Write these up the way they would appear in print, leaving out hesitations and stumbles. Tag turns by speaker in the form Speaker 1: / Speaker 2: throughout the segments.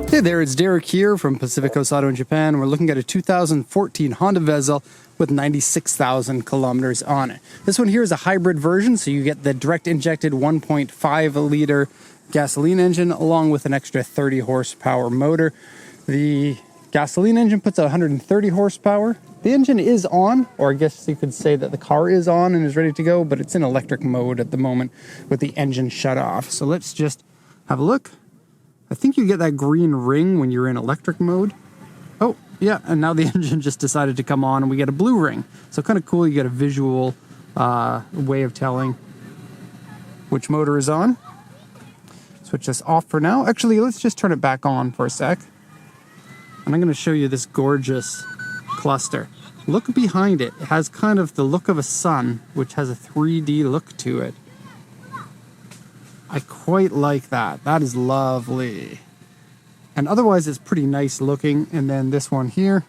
Speaker 1: Hey there, it's Derek here from Pacific Coast Auto in Japan. We're looking at a 2014 Honda Vezel with 96,000 kilometers on it. This one here is a hybrid version, so you get the direct injected 1.5 liter gasoline engine along with an extra 30 horsepower motor. The gasoline engine puts out 130 horsepower. The engine is on, or I guess you could say that the car is on and is ready to go, but it's in electric mode at the moment with the engine shut off. So let's just have a look. I think you get that green ring when you're in electric mode. Oh, yeah, and now the engine just decided to come on and we get a blue ring. So kind of cool, you get a visual way of telling which motor is on. Switch this off for now. Actually, let's just turn it back on for a sec. And I'm going to show you this gorgeous cluster. Look behind it. It has kind of the look of a sun, which has a 3D look to it. I quite like that. That is lovely. And otherwise it's pretty nice looking. And then this one here,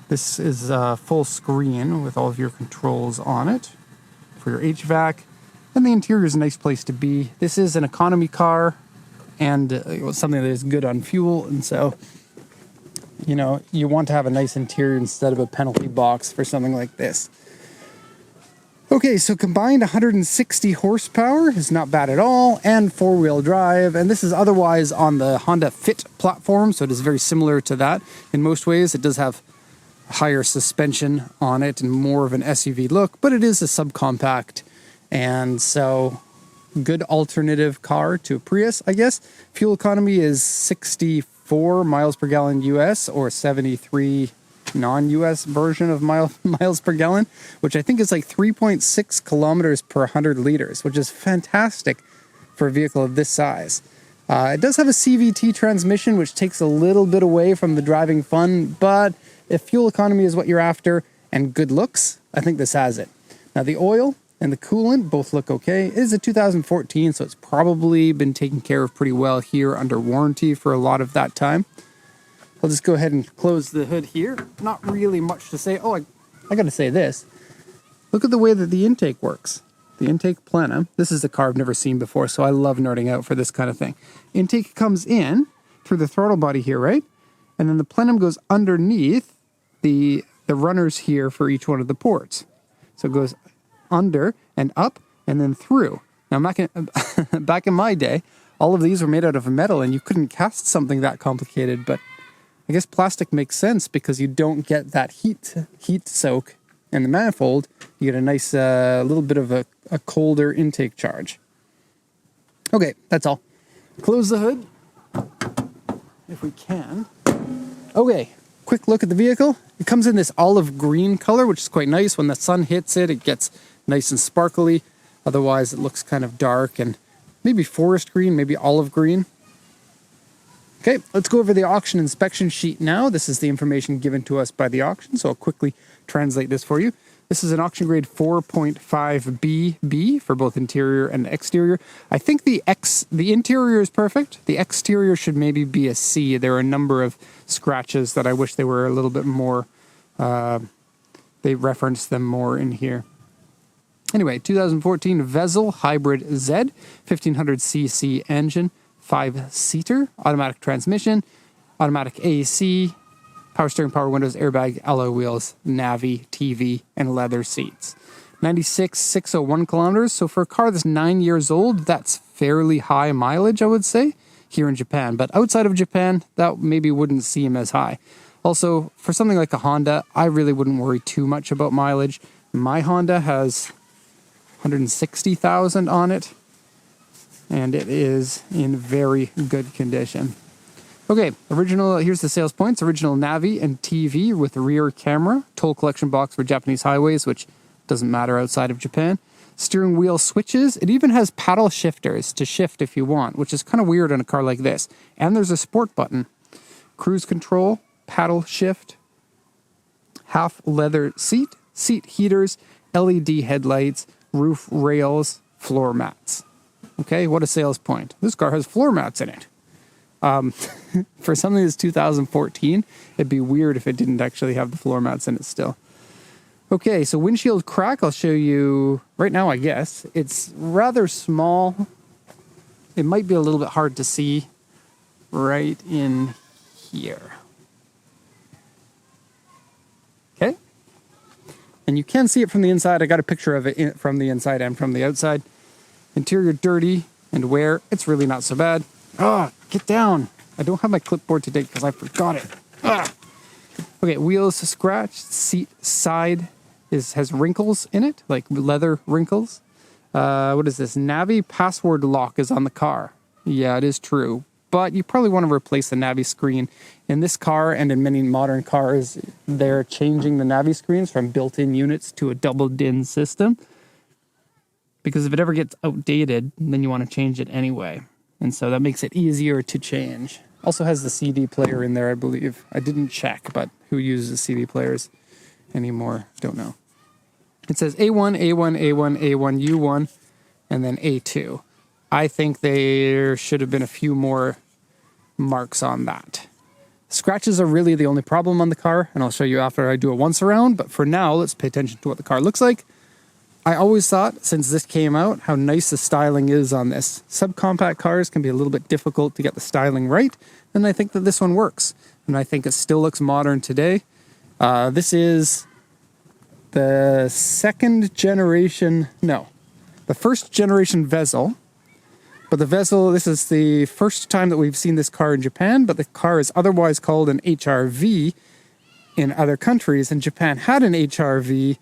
Speaker 1: this is full screen with all of your controls on it for your HVAC. And the interior is a nice place to be. This is an economy car and something that is good on fuel. And so, you know, you want to have a nice interior instead of a penalty box for something like this. Okay, so combined 160 horsepower is not bad at all, and four-wheel drive, and this is otherwise on the Honda Fit platform, so it is very similar to that. In most ways, it does have higher suspension on it and more of an SUV look, but it is a subcompact, and so good alternative car to a Prius, I guess. Fuel economy is 64 miles per gallon US, or 73 non-US version of miles per gallon, which I think is like 3.6 kilometers per 100 liters, which is fantastic for a vehicle of this size. It does have a CVT transmission, which takes a little bit away from the driving fun, but if fuel economy is what you're after and good looks, I think this has it. Now the oil and the coolant both look okay. It is a 2014, so it's probably been taken care of pretty well here under warranty for a lot of that time. I'll just go ahead and close the hood here. Not really much to say. Oh, I got to say this. Look at the way that the intake works. The intake plenum. This is a car I've never seen before, so I love nerding out for this kind of thing. Intake comes in through the throttle body here, right? And then the plenum goes underneath the runners here for each one of the ports. So it goes under and up and then through. Now, back in my day, all of these were made out of metal, and you couldn't cast something that complicated, but I guess plastic makes sense because you don't get that heat soak in the manifold. You get a nice little bit of a colder intake charge. Okay, that's all. Close the hood if we can. Okay, quick look at the vehicle. It comes in this olive green color, which is quite nice. When the sun hits it, it gets nice and sparkly. Otherwise, it looks kind of dark and maybe forest green, maybe olive green. Okay, let's go over the auction inspection sheet now. This is the information given to us by the auction, so I'll quickly translate this for you. This is an auction grade 4.5BB for both interior and exterior. I think the interior is perfect. The exterior should maybe be a C. There are a number of scratches that I wish they were a little bit more, they reference them more in here. Anyway, 2014 Vezel Hybrid Z, 1500cc engine. 5-seater, automatic transmission, automatic AC, power steering, power windows, airbag, alloy wheels, Navi, TV, and leather seats. 96,601 kilometers. So for a car that's 9 years old, that's fairly high mileage, I would say, here in Japan. But outside of Japan, that maybe wouldn't seem as high. Also, for something like a Honda, I really wouldn't worry too much about mileage. My Honda has 160,000 on it. And it is in very good condition. Okay, here's the sales points. Original Navi and TV with rear camera. Toll collection box for Japanese highways, which doesn't matter outside of Japan. Steering wheel switches. It even has paddle shifters to shift if you want, which is kind of weird on a car like this. And there's a sport button. Cruise control, paddle shift, half leather seat, seat heaters, LED headlights, roof rails, floor mats. Okay, what a sales point. This car has floor mats in it. For something that's 2014, it'd be weird if it didn't actually have the floor mats in it still. Okay, so windshield crack, I'll show you right now, I guess. It's rather small. It might be a little bit hard to see right in here. Okay? And you can see it from the inside. I got a picture of it from the inside and from the outside. Interior dirty and wear. It's really not so bad. Ah, get down. I don't have my clipboard today because I forgot it. Ah. Okay, wheels scratched. Seat side has wrinkles in it, like leather wrinkles. What is this? Navi password lock is on the car. Yeah, it is true. But you probably want to replace the Navi screen. In this car and in many modern cars, they're changing the Navi screens from built-in units to a double DIN system. Because if it ever gets outdated, then you want to change it anyway. And so that makes it easier to change. Also has the CD player in there, I believe. I didn't check, but who uses CD players anymore? Don't know. It says A1, A1, A1, A1, U1, and then A2. I think there should have been a few more marks on that. Scratches are really the only problem on the car, and I'll show you after I do a once around, but for now, let's pay attention to what the car looks like. I always thought, since this came out, how nice the styling is on this. Subcompact cars can be a little bit difficult to get the styling right, and I think that this one works. And I think it still looks modern today. This is the first generation Vezel. But the Vezel, this is the first time that we've seen this car in Japan, but the car is otherwise called an HRV in other countries, and Japan had an HRV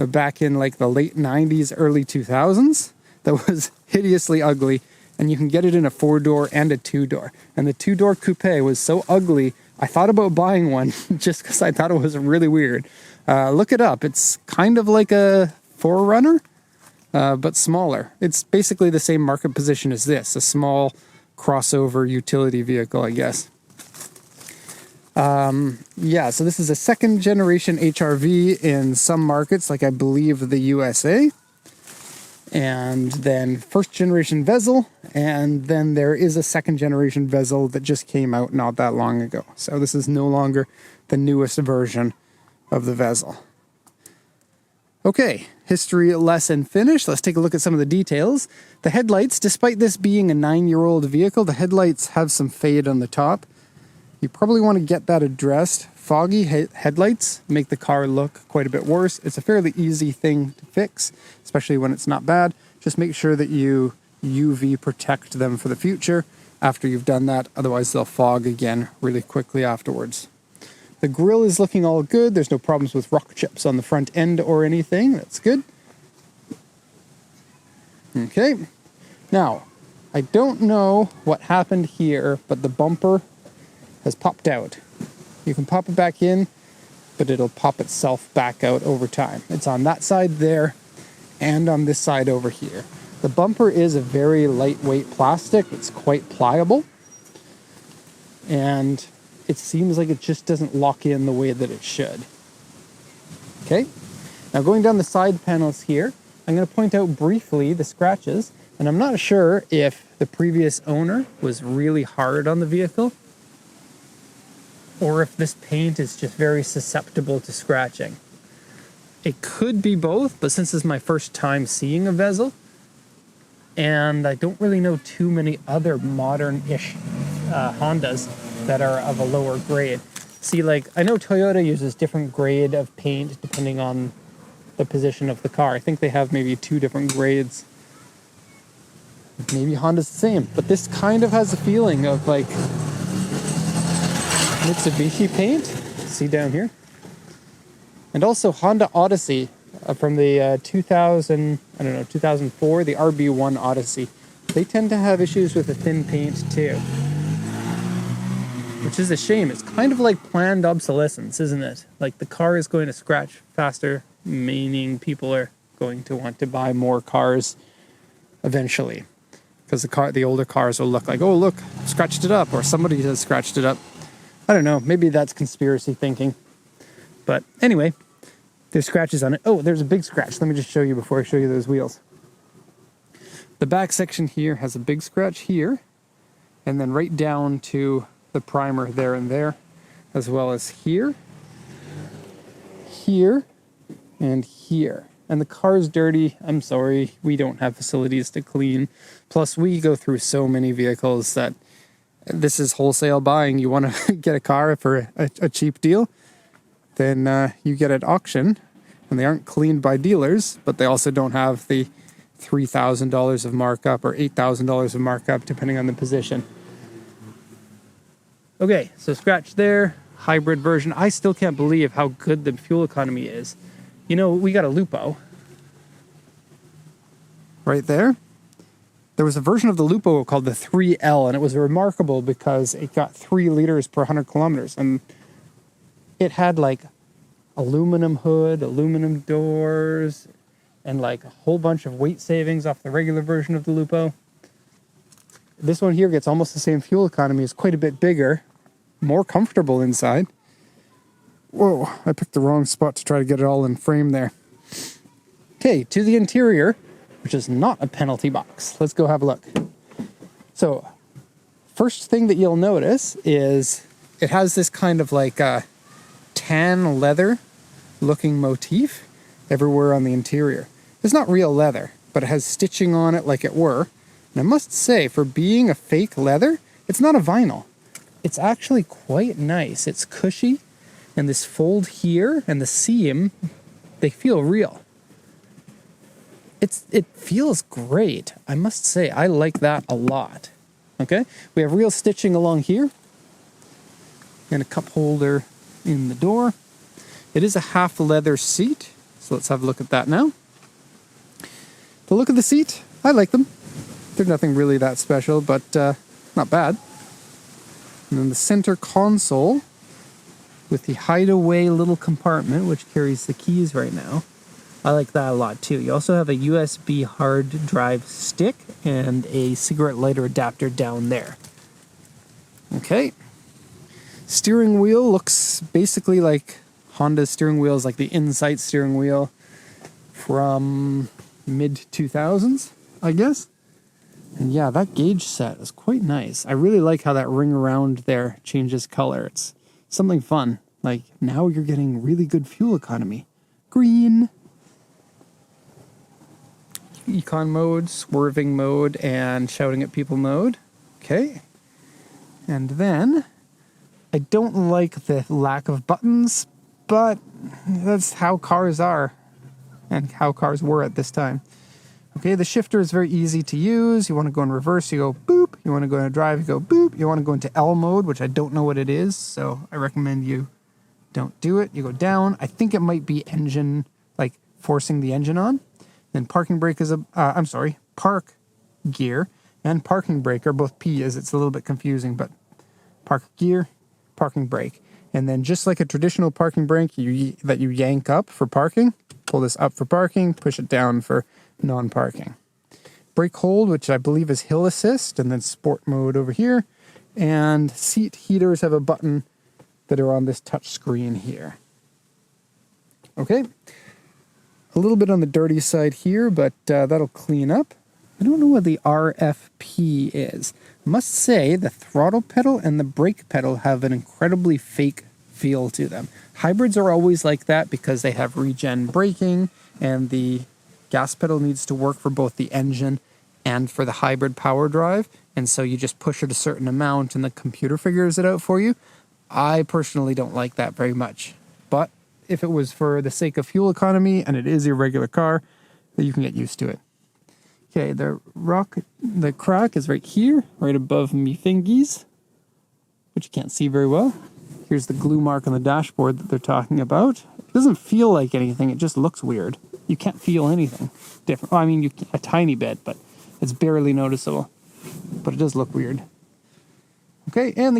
Speaker 1: back in like the late 90s, early 2000s that was hideously ugly, and you can get it in a 4-door and a 2-door. And the 2-door coupe was so ugly, I thought about buying one just because I thought it was really weird. Look it up. It's kind of like a 4Runner, but smaller. It's basically the same market position as this, a small crossover utility vehicle, I guess. Yeah, so this is a second generation HRV in some markets, like I believe the USA. And then first generation Vezel, and then there is a second generation Vezel that just came out not that long ago. So this is no longer the newest version of the Vezel. Okay, history lesson finished. Let's take a look at some of the details. The headlights, despite this being a 9-year-old vehicle, the headlights have some fade on the top. You probably want to get that addressed. Foggy headlights make the car look quite a bit worse. It's a fairly easy thing to fix, especially when it's not bad. Just make sure that you UV protect them for the future after you've done that. Otherwise, they'll fog again really quickly afterwards. The grille is looking all good. There's no problems with rock chips on the front end or anything. That's good. Okay. Now, I don't know what happened here, but the bumper has popped out. You can pop it back in, but it'll pop itself back out over time. It's on that side there and on this side over here. The bumper is a very lightweight plastic. It's quite pliable. And it seems like it just doesn't lock in the way that it should. Okay, now going down the side panels here, I'm going to point out briefly the scratches, and I'm not sure if the previous owner was really hard on the vehicle or if this paint is just very susceptible to scratching. It could be both, but since this is my first time seeing a Vezel, and I don't really know too many other modern-ish Hondas that are of a lower grade. See, like, I know Toyota uses different grade of paint depending on the position of the car. I think they have maybe 2 different grades. Maybe Honda's the same, but this kind of has a feeling of like Mitsubishi paint. See down here? And also Honda Odyssey from the 2004, the RB1 Odyssey. They tend to have issues with the thin paint too, which is a shame. It's kind of like planned obsolescence, isn't it? Like the car is going to scratch faster, meaning people are going to want to buy more cars eventually. Because the older cars will look like, oh look, scratched it up, or somebody has scratched it up. I don't know, maybe that's conspiracy thinking. But anyway, there's scratches on it. Oh, there's a big scratch. Let me just show you before I show you those wheels. The back section here has a big scratch here, and then right down to the primer there and there, as well as here, here, and here. And the car's dirty. I'm sorry, we don't have facilities to clean. Plus, we go through so many vehicles that this is wholesale buying. You want to get a car for a cheap deal, then you get at auction, and they aren't cleaned by dealers, but they also don't have the $3,000 of markup or $8,000 of markup, depending on the position. Okay, so scratch there, hybrid version. I still can't believe how good the fuel economy is. You know, we got a Lupo right there. There was a version of the Lupo called the 3L, and it was remarkable because it got 3 liters per 100 kilometers. And it had like aluminum hood, aluminum doors, and like a whole bunch of weight savings off the regular version of the Lupo. This one here gets almost the same fuel economy. It's quite a bit bigger, more comfortable inside. Whoa, I picked the wrong spot to try to get it all in frame there. Okay, to the interior, which is not a penalty box. Let's go have a look. So, first thing that you'll notice is it has this kind of like a tan leather looking motif everywhere on the interior. It's not real leather, but it has stitching on it like it were. And I must say, for being a fake leather, it's not a vinyl. It's actually quite nice. It's cushy. And this fold here and the seam, they feel real. It feels great. I must say, I like that a lot. Okay, we have real stitching along here. And a cup holder in the door. It is a half leather seat. So let's have a look at that now. The look of the seat, I like them. They're nothing really that special, but not bad. And then the center console with the hideaway little compartment, which carries the keys right now. I like that a lot too. You also have a USB hard drive stick and a cigarette lighter adapter down there. Okay. Steering wheel looks basically like Honda's steering wheels, like the Insight steering wheel from mid-2000s, I guess. And yeah, that gauge set is quite nice. I really like how that ring around there changes color. It's something fun. Like, now you're getting really good fuel economy. Green. Econ mode, swerving mode, and shouting at people mode. Okay. And then, I don't like the lack of buttons, but that's how cars are. And how cars were at this time. Okay, the shifter is very easy to use. You want to go in reverse, you go boop. You want to go into drive, you go boop. You want to go into L mode, which I don't know what it is, so I recommend you don't do it. You go down. I think it might be engine, like forcing the engine on. Then parking brake is park gear and parking brake are both P's. It's a little bit confusing, but park gear, parking brake. And then just like a traditional parking brake that you yank up for parking, pull this up for parking, push it down for non-parking. Brake hold, which I believe is hill assist, and then sport mode over here. And seat heaters have a button that are on this touch screen here. Okay. A little bit on the dirty side here, but that'll clean up. I don't know what the RFP is. I must say the throttle pedal and the brake pedal have an incredibly fake feel to them. Hybrids are always like that because they have regen braking, and the gas pedal needs to work for both the engine and for the hybrid power drive, and so you just push it a certain amount and the computer figures it out for you. I personally don't like that very much, but if it was for the sake of fuel economy and it is a regular car, then you can get used to it. Okay, the crack is right here, right above me fingies, which you can't see very well. Here's the glue mark on the dashboard that they're talking about. It doesn't feel like anything, it just looks weird. You can't feel anything different. Well, I mean, a tiny bit, but it's barely noticeable. But it does look weird. Okay, and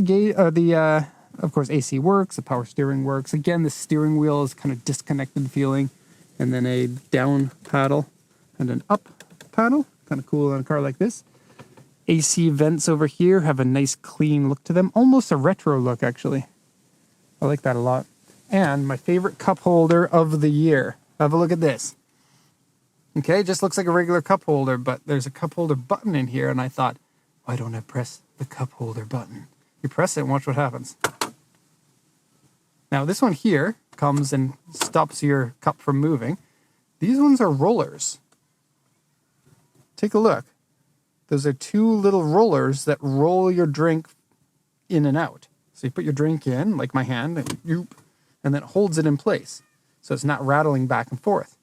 Speaker 1: of course, AC works, the power steering works. Again, the steering wheel is kind of disconnected feeling. And then a down paddle and an up paddle. Kind of cool on a car like this. AC vents over here have a nice clean look to them. Almost a retro look, actually. I like that a lot. And my favorite cup holder of the year. Have a look at this. Okay, it just looks like a regular cup holder, but there's a cup holder button in here, and I thought, why don't I press the cup holder button? You press it and watch what happens. Now, this one here comes and stops your cup from moving. These ones are rollers. Take a look. Those are two little rollers that roll your drink in and out. So you put your drink in, like my hand, and then it holds it in place. So it's not rattling back and forth.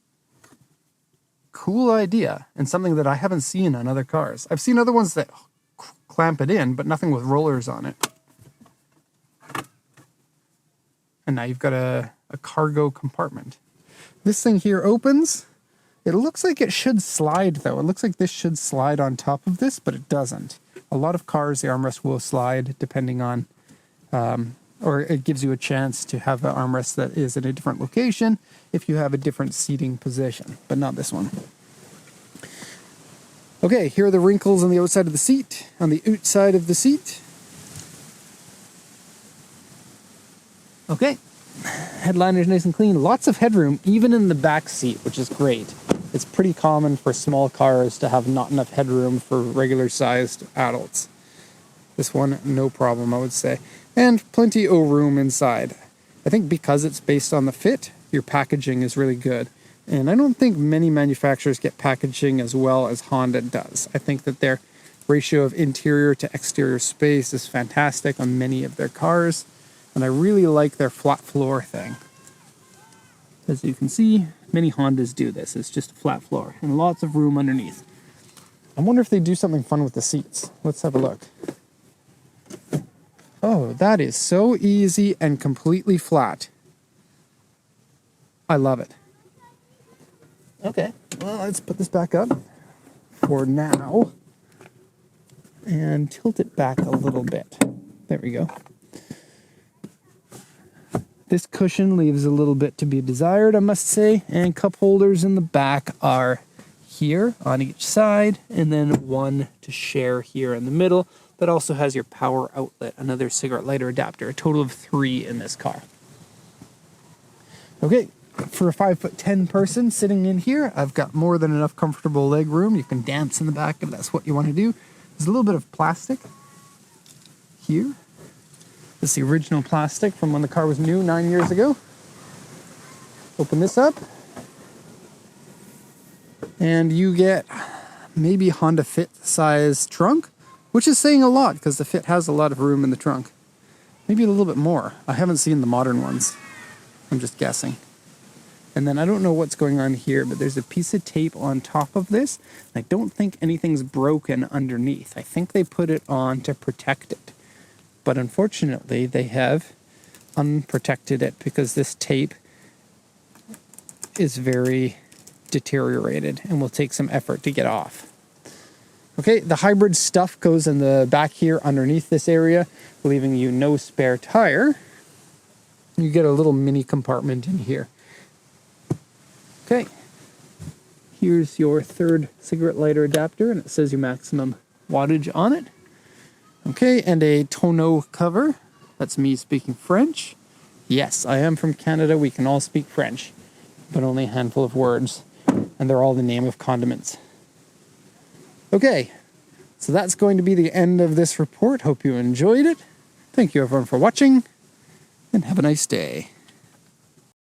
Speaker 1: Cool idea, and something that I haven't seen on other cars. I've seen other ones that clamp it in, but nothing with rollers on it. And now you've got a cargo compartment. This thing here opens. It looks like it should slide, though. It looks like this should slide on top of this, but it doesn't. A lot of cars, the armrest will slide depending on, or it gives you a chance to have an armrest that is in a different location if you have a different seating position, but not this one. Okay, here are the wrinkles on the outside of the seat, on the outside of the seat. Okay, headliner is nice and clean. Lots of headroom, even in the back seat, which is great. It's pretty common for small cars to have not enough headroom for regular-sized adults. This one, no problem, I would say. And plenty of room inside. I think because it's based on the fit, your packaging is really good. And I don't think many manufacturers get packaging as well as Honda does. I think that their ratio of interior to exterior space is fantastic on many of their cars. And I really like their flat floor thing. As you can see, many Hondas do this. It's just a flat floor and lots of room underneath. I wonder if they do something fun with the seats. Let's have a look. Oh, that is so easy and completely flat. I love it. Okay, well, let's put this back up for now and tilt it back a little bit. There we go. This cushion leaves a little bit to be desired, I must say, and cup holders in the back are here on each side, and then one to share here in the middle that also has your power outlet, another cigarette lighter adapter, a total of 3 in this car. Okay, for a 5'10" person sitting in here, I've got more than enough comfortable leg room. You can dance in the back if that's what you want to do. There's a little bit of plastic here. This is the original plastic from when the car was new 9 years ago. Open this up. And you get maybe Honda Fit size trunk, which is saying a lot because the Fit has a lot of room in the trunk. Maybe a little bit more. I haven't seen the modern ones. I'm just guessing. And then I don't know what's going on here, but there's a piece of tape on top of this. I don't think anything's broken underneath. I think they put it on to protect it. But unfortunately, they have unprotected it because this tape is very deteriorated and will take some effort to get off. Okay, the hybrid stuff goes in the back here underneath this area, leaving you no spare tire. You get a little mini compartment in here. Okay, here's your 3rd cigarette lighter adapter, and it says your maximum wattage on it. Okay, and a tonneau cover. That's me speaking French. Yes, I am from Canada. We can all speak French, but only a handful of words, and they're all the name of condiments. Okay, so that's going to be the end of this report. Hope you enjoyed it. Thank you everyone for watching, and have a nice day.